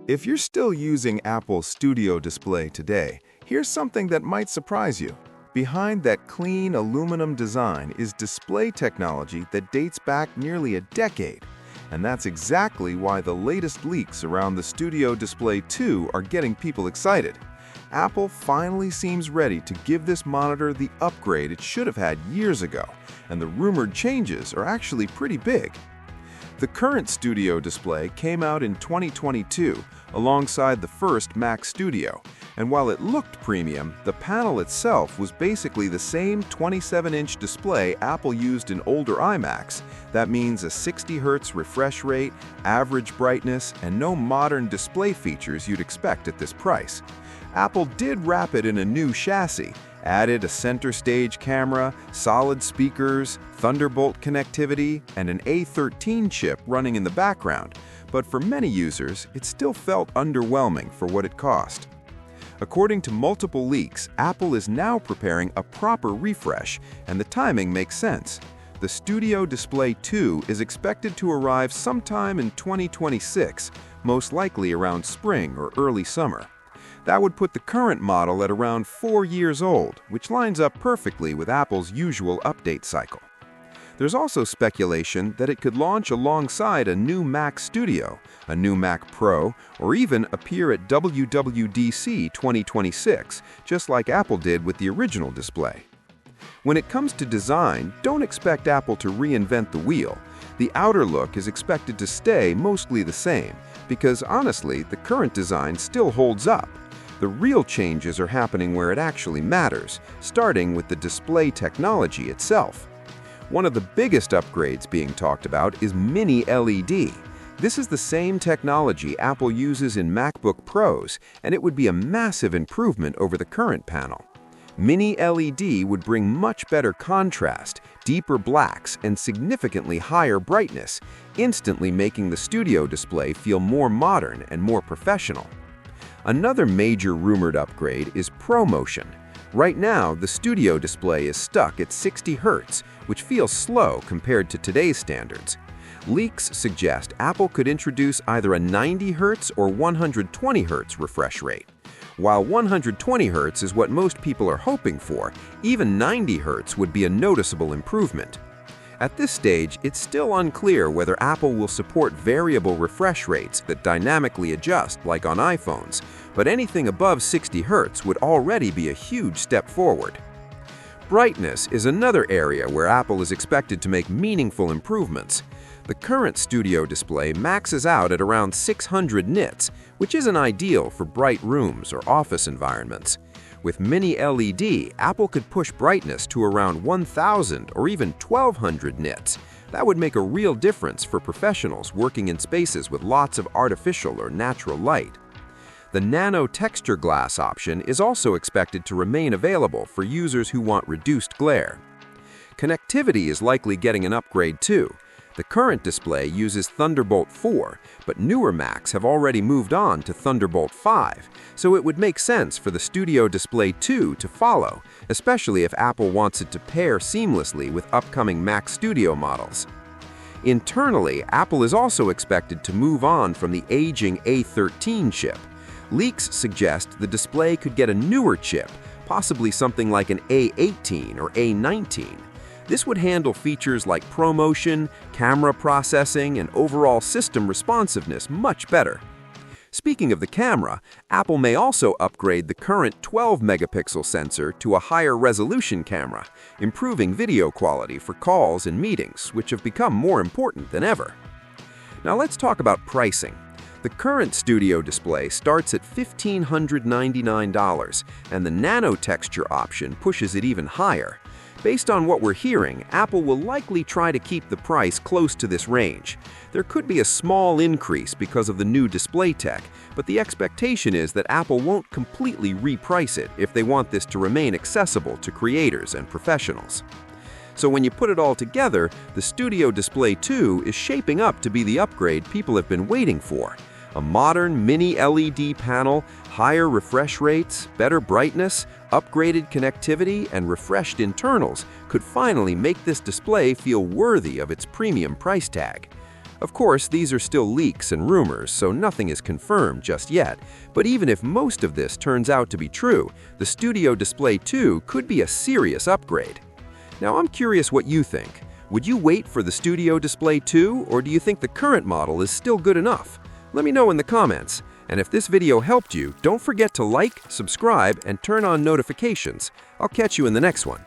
If you're still using Apple's Studio Display today, here's something that might surprise you. Behind that clean aluminum design is display technology that dates back nearly a decade. And that's exactly why the latest leaks around the Studio Display 2 are getting people excited. Apple finally seems ready to give this monitor the upgrade it should have had years ago, and the rumored changes are actually pretty big. The current Studio Display came out in 2022 alongside the first Mac Studio, and while it looked premium, the panel itself was basically the same 27-inch display Apple used in older iMacs. That means a 60 Hz refresh rate, average brightness, and no modern display features you'd expect at this price. Apple did wrap it in a new chassis, added a center stage camera, solid speakers, Thunderbolt connectivity, and an A13 chip running in the background, but for many users, it still felt underwhelming for what it cost. According to multiple leaks, Apple is now preparing a proper refresh, and the timing makes sense. The Studio Display 2 is expected to arrive sometime in 2026, most likely around spring or early summer. That would put the current model at around 4 years old, which lines up perfectly with Apple's usual update cycle. There's also speculation that it could launch alongside a new Mac Studio, a new Mac Pro, or even appear at WWDC 2026, just like Apple did with the original display. When it comes to design, don't expect Apple to reinvent the wheel. The outer look is expected to stay mostly the same, because honestly, the current design still holds up. The real changes are happening where it actually matters, starting with the display technology itself. One of the biggest upgrades being talked about is Mini LED. This is the same technology Apple uses in MacBook Pros, and it would be a massive improvement over the current panel. Mini LED would bring much better contrast, deeper blacks, and significantly higher brightness, instantly making the Studio Display feel more modern and more professional. Another major rumored upgrade is ProMotion. Right now, the Studio Display is stuck at 60 Hz, which feels slow compared to today's standards. Leaks suggest Apple could introduce either a 90 Hz or 120 Hz refresh rate. While 120 Hz is what most people are hoping for, even 90 Hz would be a noticeable improvement. At this stage, it's still unclear whether Apple will support variable refresh rates that dynamically adjust like on iPhones, but anything above 60 Hz would already be a huge step forward. Brightness is another area where Apple is expected to make meaningful improvements. The current Studio Display maxes out at around 600 nits, which isn't ideal for bright rooms or office environments. With Mini LED, Apple could push brightness to around 1,000 or even 1,200 nits. That would make a real difference for professionals working in spaces with lots of artificial or natural light. The Nano Texture Glass option is also expected to remain available for users who want reduced glare. Connectivity is likely getting an upgrade too. The current display uses Thunderbolt 4, but newer Macs have already moved on to Thunderbolt 5, so it would make sense for the Studio Display 2 to follow, especially if Apple wants it to pair seamlessly with upcoming Mac Studio models. Internally, Apple is also expected to move on from the aging A13 chip. Leaks suggest the display could get a newer chip, possibly something like an A18 or A19. This would handle features like ProMotion, camera processing, and overall system responsiveness much better. Speaking of the camera, Apple may also upgrade the current 12-megapixel sensor to a higher resolution camera, improving video quality for calls and meetings, which have become more important than ever. Now let's talk about pricing. The current Studio Display starts at $1,599, and the Nano Texture option pushes it even higher. Based on what we're hearing, Apple will likely try to keep the price close to this range. There could be a small increase because of the new display tech, but the expectation is that Apple won't completely reprice it if they want this to remain accessible to creators and professionals. So when you put it all together, the Studio Display 2 is shaping up to be the upgrade people have been waiting for. A modern Mini LED panel, higher refresh rates, better brightness, upgraded connectivity, and refreshed internals could finally make this display feel worthy of its premium price tag. Of course, these are still leaks and rumors, so nothing is confirmed just yet. But even if most of this turns out to be true, the Studio Display 2 could be a serious upgrade. Now, I'm curious what you think. Would you wait for the Studio Display 2, or do you think the current model is still good enough? Let me know in the comments. And if this video helped you, don't forget to like, subscribe, and turn on notifications. I'll catch you in the next one.